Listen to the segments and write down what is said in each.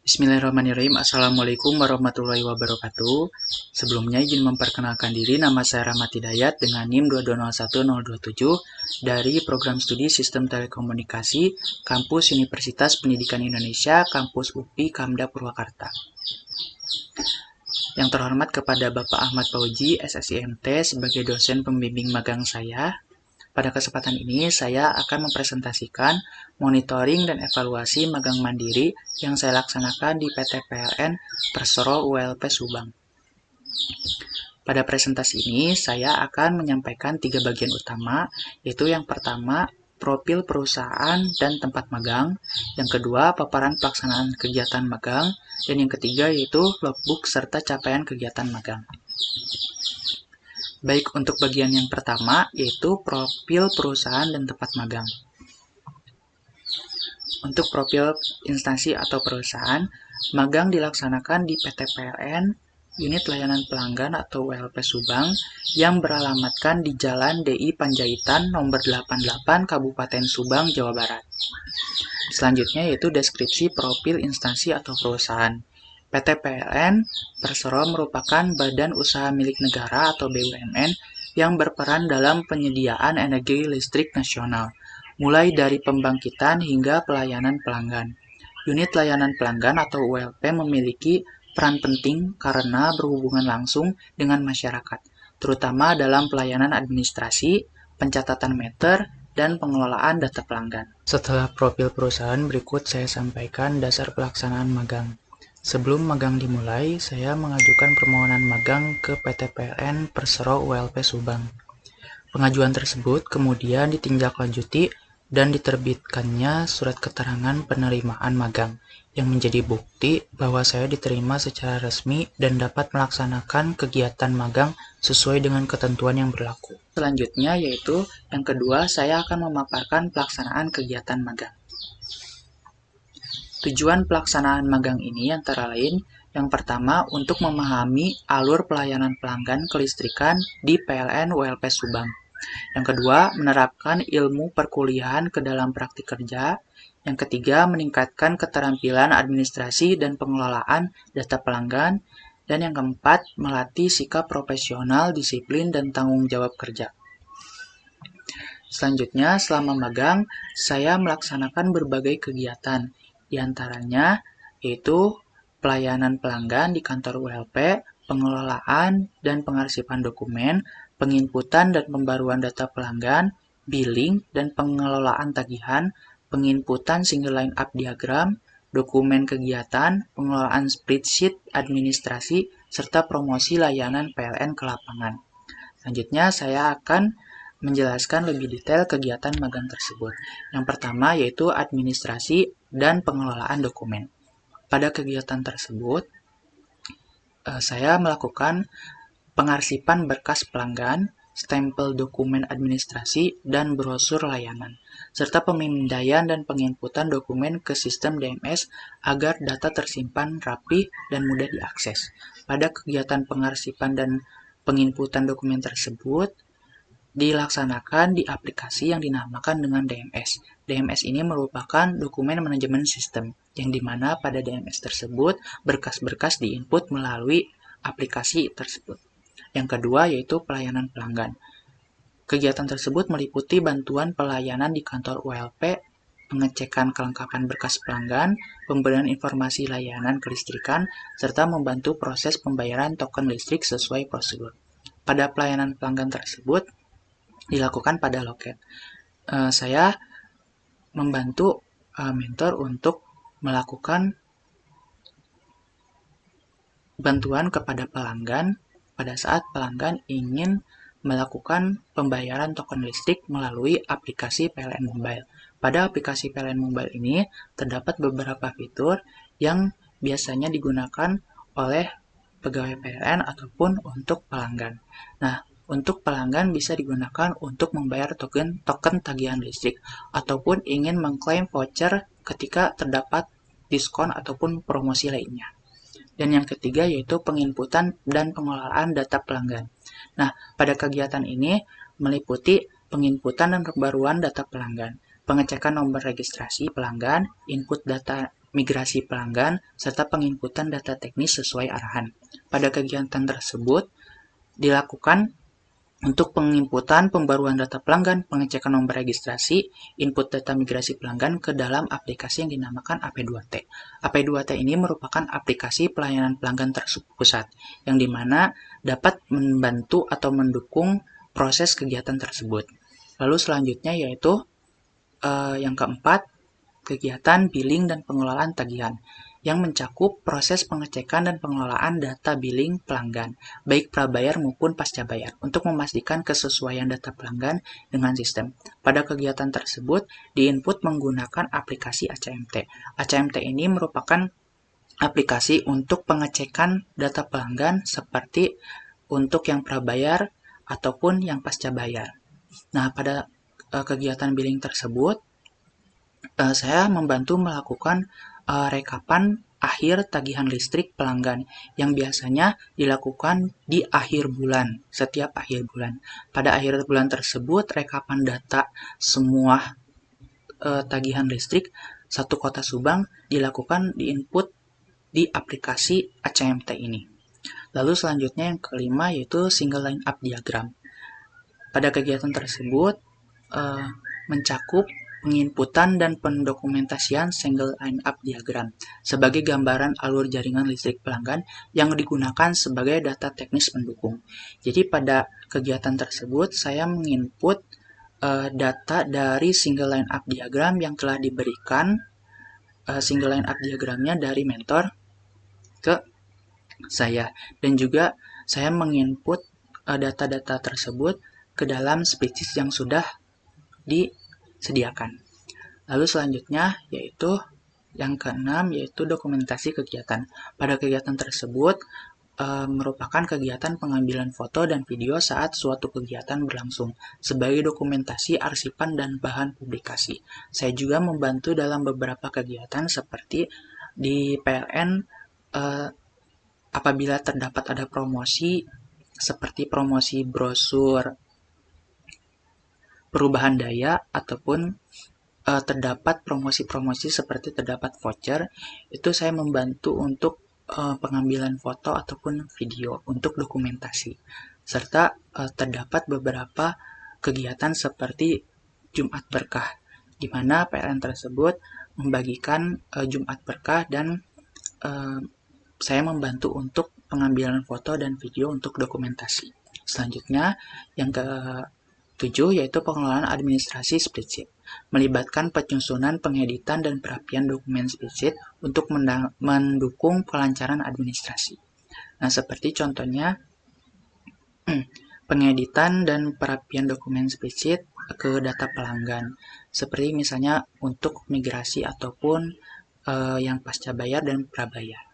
Bismillahirrahmanirrahim. Assalamualaikum warahmatullahi wabarakatuh. Sebelumnya izin memperkenalkan diri, nama saya Rahmat Hidayat dengan NIM 2201027 dari Program Studi Sistem Telekomunikasi Kampus Universitas Pendidikan Indonesia, Kampus UPI Kamda Purwakarta. Yang terhormat kepada Bapak Ahmad Fauji, SSIMT, sebagai dosen pembimbing magang saya. Pada kesempatan ini, saya akan mempresentasikan monitoring dan evaluasi magang mandiri yang saya laksanakan di PT PLN Persero ULP Subang. Pada presentasi ini, saya akan menyampaikan 3 bagian utama, yaitu yang pertama, profil perusahaan dan tempat magang, yang kedua, paparan pelaksanaan kegiatan magang, dan yang ketiga yaitu logbook serta capaian kegiatan magang. Baik, untuk bagian yang pertama, yaitu profil perusahaan dan tempat magang. Untuk profil instansi atau perusahaan, magang dilaksanakan di PT PLN, Unit Layanan Pelanggan atau ULP Subang, yang beralamatkan di Jalan DI Panjaitan nomor 88 Kabupaten Subang, Jawa Barat. Selanjutnya yaitu deskripsi profil instansi atau perusahaan. PT PLN Persero merupakan badan usaha milik negara atau BUMN yang berperan dalam penyediaan energi listrik nasional, mulai dari pembangkitan hingga pelayanan pelanggan. Unit layanan pelanggan atau ULP memiliki peran penting karena berhubungan langsung dengan masyarakat, terutama dalam pelayanan administrasi, pencatatan meter, dan pengelolaan data pelanggan. Setelah profil perusahaan, berikut saya sampaikan dasar pelaksanaan magang. Sebelum magang dimulai, saya mengajukan permohonan magang ke PT PLN Persero ULP Subang. Pengajuan tersebut kemudian ditindaklanjuti dan diterbitkannya surat keterangan penerimaan magang yang menjadi bukti bahwa saya diterima secara resmi dan dapat melaksanakan kegiatan magang sesuai dengan ketentuan yang berlaku. Selanjutnya yaitu yang kedua, saya akan memaparkan pelaksanaan kegiatan magang. Tujuan pelaksanaan magang ini antara lain, yang pertama untuk memahami alur pelayanan pelanggan kelistrikan di PLN ULP Subang. Yang kedua, menerapkan ilmu perkuliahan ke dalam praktik kerja. Yang ketiga, meningkatkan keterampilan administrasi dan pengelolaan data pelanggan. Dan yang keempat, melatih sikap profesional, disiplin, dan tanggung jawab kerja. Selanjutnya, selama magang, saya melaksanakan berbagai kegiatan. Di antaranya, yaitu pelayanan pelanggan di kantor ULP, pengelolaan dan pengarsipan dokumen, penginputan dan pembaruan data pelanggan, billing dan pengelolaan tagihan, penginputan single line up diagram, dokumen kegiatan, pengelolaan spreadsheet administrasi, serta promosi layanan PLN ke lapangan. Selanjutnya, saya akan menjelaskan lebih detail kegiatan magang tersebut. Yang pertama yaitu administrasi dan pengelolaan dokumen. Pada kegiatan tersebut, saya melakukan pengarsipan berkas pelanggan, stempel dokumen administrasi, dan brosur layanan, serta pemindaian dan penginputan dokumen ke sistem DMS agar data tersimpan rapi dan mudah diakses. Pada kegiatan pengarsipan dan penginputan dokumen tersebut, dilaksanakan di aplikasi yang dinamakan dengan DMS. DMS ini merupakan dokumen manajemen sistem, yang dimana pada DMS tersebut berkas-berkas diinput melalui aplikasi tersebut. Yang kedua yaitu pelayanan pelanggan. Kegiatan tersebut meliputi bantuan pelayanan di kantor ULP, pengecekan kelengkapan berkas pelanggan, pemberian informasi layanan kelistrikan, serta membantu proses pembayaran token listrik sesuai prosedur. Pada pelayanan pelanggan tersebut dilakukan pada loket. Saya membantu mentor untuk melakukan bantuan kepada pelanggan pada saat pelanggan ingin melakukan pembayaran token listrik melalui aplikasi PLN Mobile. Pada aplikasi PLN Mobile ini terdapat beberapa fitur yang biasanya digunakan oleh pegawai PLN ataupun untuk pelanggan. Nah, untuk pelanggan bisa digunakan untuk membayar token tagihan listrik ataupun ingin mengklaim voucher ketika terdapat diskon ataupun promosi lainnya. Dan yang ketiga yaitu penginputan dan pengelolaan data pelanggan. Nah, pada kegiatan ini meliputi penginputan dan pembaruan data pelanggan, pengecekan nomor registrasi pelanggan, input data migrasi pelanggan, serta penginputan data teknis sesuai arahan. Pada kegiatan tersebut dilakukan untuk penginputan pembaruan data pelanggan, pengecekan nomor registrasi, input data migrasi pelanggan ke dalam aplikasi yang dinamakan AP2T. AP2T ini merupakan aplikasi pelayanan pelanggan terpusat, yang dimana dapat membantu atau mendukung proses kegiatan tersebut. Lalu selanjutnya yaitu yang keempat, kegiatan billing dan pengelolaan tagihan yang mencakup proses pengecekan dan pengelolaan data billing pelanggan, baik prabayar maupun pasca bayar, untuk memastikan kesesuaian data pelanggan dengan sistem. Pada kegiatan tersebut, diinput menggunakan aplikasi ACMT. ACMT ini merupakan aplikasi untuk pengecekan data pelanggan seperti untuk yang prabayar ataupun yang pasca bayar. Nah, pada kegiatan billing tersebut, saya membantu melakukan rekapan akhir tagihan listrik pelanggan yang biasanya dilakukan di akhir bulan, setiap akhir bulan. Pada akhir bulan tersebut, rekapan data semua tagihan listrik satu kota Subang dilakukan diinput di aplikasi ACMT ini. Lalu selanjutnya yang kelima yaitu single line up diagram. Pada kegiatan tersebut mencakup penginputan dan pendokumentasian single line up diagram sebagai gambaran alur jaringan listrik pelanggan yang digunakan sebagai data teknis pendukung. Jadi pada kegiatan tersebut saya menginput data dari single line up diagram yang telah diberikan single line up diagramnya dari mentor ke saya, dan juga saya menginput data-data tersebut ke dalam spreadsheet yang sudah disediakan. Lalu selanjutnya yaitu yang keenam yaitu dokumentasi kegiatan. Pada kegiatan tersebut merupakan kegiatan pengambilan foto dan video saat suatu kegiatan berlangsung sebagai dokumentasi, arsipan, dan bahan publikasi. Saya juga membantu dalam beberapa kegiatan seperti di PLN apabila terdapat ada promosi seperti promosi brosur perubahan daya ataupun terdapat promosi-promosi seperti terdapat voucher, itu saya membantu untuk pengambilan foto ataupun video untuk dokumentasi. Serta terdapat beberapa kegiatan seperti Jumat Berkah, di mana PLN tersebut membagikan Jumat Berkah dan saya membantu untuk pengambilan foto dan video untuk dokumentasi. Selanjutnya, yang ke-7 yaitu pengelolaan administrasi spreadsheet, melibatkan penyusunan, pengeditan, dan perapian dokumen spreadsheet untuk mendukung kelancaran administrasi. Nah, seperti contohnya pengeditan dan perapian dokumen spreadsheet ke data pelanggan, seperti misalnya untuk migrasi ataupun yang pasca bayar dan prabayar.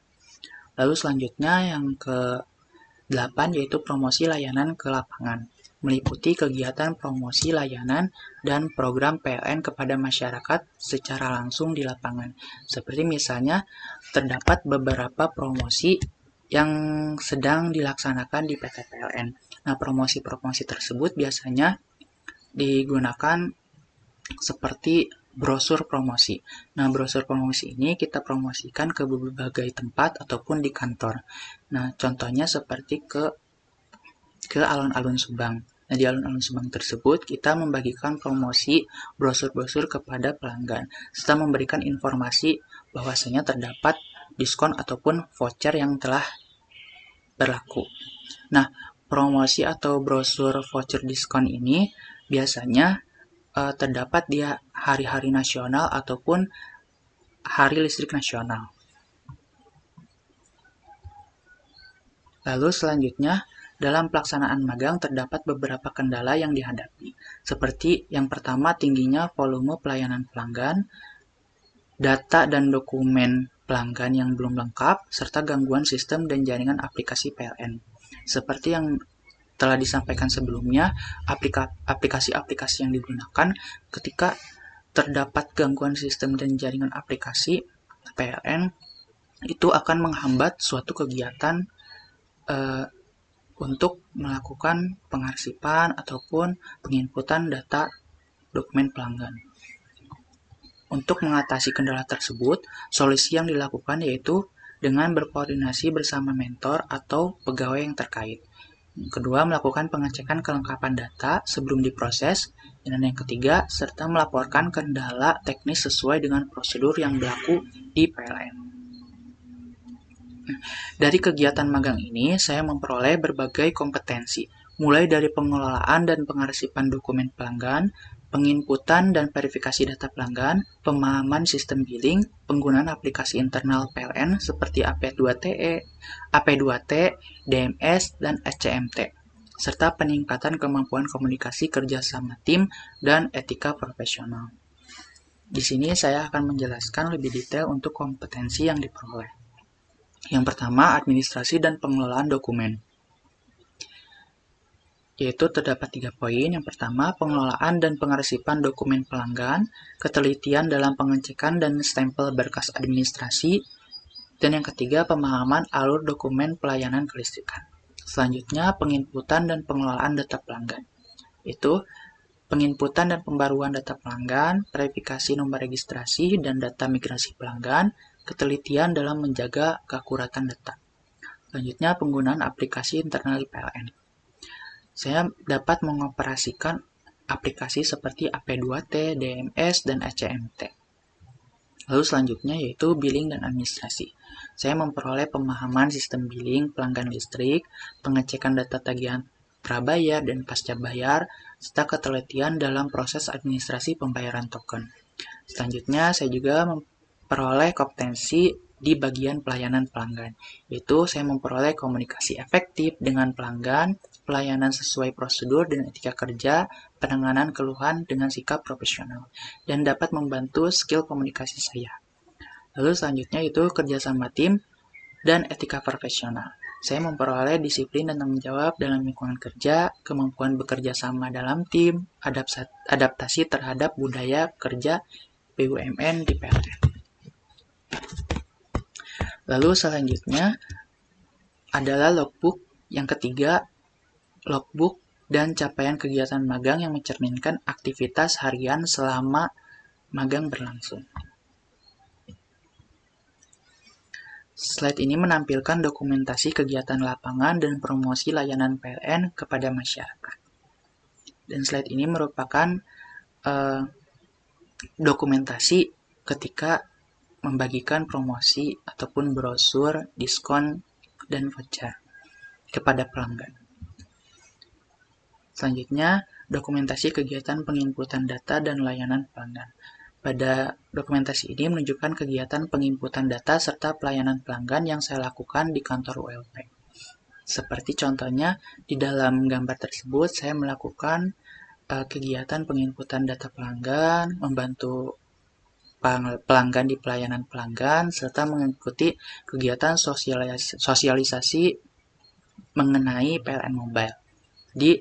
Lalu selanjutnya yang ke-8 yaitu promosi layanan ke lapangan, meliputi kegiatan promosi layanan dan program PLN kepada masyarakat secara langsung di lapangan. Seperti misalnya terdapat beberapa promosi yang sedang dilaksanakan di PT PLN. Nah, promosi-promosi tersebut biasanya digunakan seperti brosur promosi. Nah, brosur promosi ini kita promosikan ke berbagai tempat ataupun di kantor. Nah, contohnya seperti ke alun-alun Subang. Nah, di alun-alun Subang tersebut kita membagikan promosi brosur-brosur kepada pelanggan serta memberikan informasi bahwasanya terdapat diskon ataupun voucher yang telah berlaku. Nah, promosi atau brosur voucher diskon ini biasanya terdapat di hari-hari nasional ataupun hari listrik nasional. Lalu selanjutnya, dalam pelaksanaan magang terdapat beberapa kendala yang dihadapi, seperti yang pertama tingginya volume pelayanan pelanggan, data dan dokumen pelanggan yang belum lengkap, serta gangguan sistem dan jaringan aplikasi PLN. Seperti yang telah disampaikan sebelumnya, aplikasi-aplikasi yang digunakan ketika terdapat gangguan sistem dan jaringan aplikasi PLN itu akan menghambat suatu kegiatan untuk melakukan pengarsipan ataupun penginputan data dokumen pelanggan. Untuk mengatasi kendala tersebut, solusi yang dilakukan yaitu dengan berkoordinasi bersama mentor atau pegawai yang terkait. Kedua, melakukan pengecekan kelengkapan data sebelum diproses. Dan yang ketiga, serta melaporkan kendala teknis sesuai dengan prosedur yang berlaku di PLN. Dari kegiatan magang ini, saya memperoleh berbagai kompetensi, mulai dari pengelolaan dan pengarsipan dokumen pelanggan, penginputan dan verifikasi data pelanggan, pemahaman sistem billing, penggunaan aplikasi internal PLN seperti AP2TE, AP2T, DMS, dan SCMT, serta peningkatan kemampuan komunikasi kerjasama tim dan etika profesional. Di sini saya akan menjelaskan lebih detail untuk kompetensi yang diperoleh. Yang pertama, administrasi dan pengelolaan dokumen. Yaitu terdapat 3 poin. Yang pertama, pengelolaan dan pengarsipan dokumen pelanggan, ketelitian dalam pengecekan dan stempel berkas administrasi, dan yang ketiga, pemahaman alur dokumen pelayanan kelistrikan. Selanjutnya, penginputan dan pengelolaan data pelanggan. Itu penginputan dan pembaruan data pelanggan, verifikasi nomor registrasi dan data migrasi pelanggan, ketelitian dalam menjaga keakuratan data. Selanjutnya, penggunaan aplikasi internal PLN. Saya dapat mengoperasikan aplikasi seperti AP2T, DMS, dan SCMT. Lalu selanjutnya yaitu billing dan administrasi. Saya memperoleh pemahaman sistem billing pelanggan listrik, pengecekan data tagihan prabayar dan pasca bayar, serta ketelitian dalam proses administrasi pembayaran token. Selanjutnya, saya juga memperoleh kompetensi di bagian pelayanan pelanggan, yaitu saya memperoleh komunikasi efektif dengan pelanggan, pelayanan sesuai prosedur dan etika kerja, penanganan keluhan dengan sikap profesional, dan dapat membantu skill komunikasi saya. Lalu selanjutnya itu kerjasama tim dan etika profesional. Saya memperoleh disiplin dan tanggung jawab dalam lingkungan kerja, kemampuan bekerja sama dalam tim, adaptasi terhadap budaya kerja BUMN di PLN. Lalu selanjutnya adalah logbook. Yang ketiga, logbook dan capaian kegiatan magang yang mencerminkan aktivitas harian selama magang berlangsung. Slide ini menampilkan dokumentasi kegiatan lapangan dan promosi layanan PLN kepada masyarakat. Dan slide ini merupakan dokumentasi ketika membagikan promosi ataupun brosur, diskon, dan voucher kepada pelanggan. Selanjutnya, dokumentasi kegiatan penginputan data dan layanan pelanggan. Pada dokumentasi ini menunjukkan kegiatan penginputan data serta pelayanan pelanggan yang saya lakukan di kantor ULP. Seperti contohnya, di dalam gambar tersebut saya melakukan kegiatan penginputan data pelanggan, membantu pelanggan di pelayanan pelanggan, serta mengikuti kegiatan sosialisasi mengenai PLN Mobile di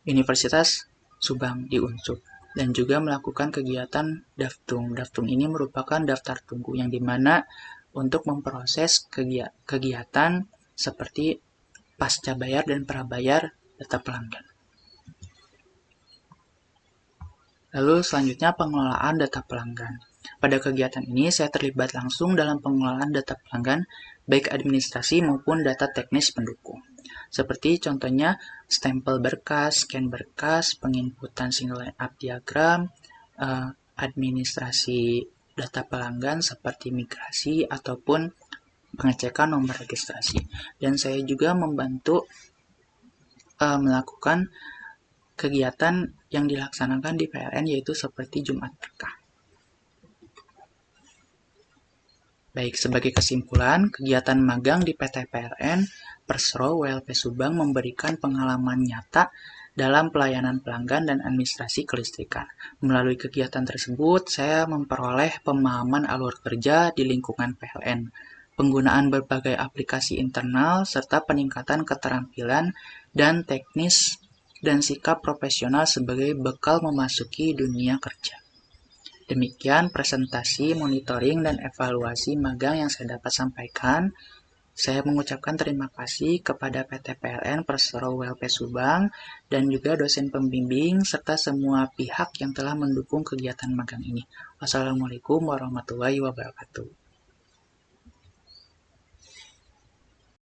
Universitas Subang di Unsur, dan juga melakukan kegiatan daftung. Daftung ini merupakan daftar tunggu yang dimana untuk memproses kegiatan seperti pasca bayar dan prabayar data pelanggan. Lalu selanjutnya pengelolaan data pelanggan. Pada kegiatan ini saya terlibat langsung dalam pengelolaan data pelanggan, baik administrasi maupun data teknis pendukung. Seperti contohnya stempel berkas, scan berkas, penginputan single line up diagram, administrasi data pelanggan seperti migrasi ataupun pengecekan nomor registrasi. Dan saya juga membantu melakukan kegiatan yang dilaksanakan di PLN yaitu seperti Jumat Berkah. Baik, sebagai kesimpulan, kegiatan magang di PT PLN Persro WLP Subang memberikan pengalaman nyata dalam pelayanan pelanggan dan administrasi kelistrikan. Melalui kegiatan tersebut, saya memperoleh pemahaman alur kerja di lingkungan PLN, penggunaan berbagai aplikasi internal, serta peningkatan keterampilan dan teknis dan sikap profesional sebagai bekal memasuki dunia kerja. Demikian presentasi, monitoring, dan evaluasi magang yang saya dapat sampaikan. Saya mengucapkan terima kasih kepada PT PLN Persero ULP Subang dan juga dosen pembimbing serta semua pihak yang telah mendukung kegiatan magang ini. Wassalamualaikum warahmatullahi wabarakatuh.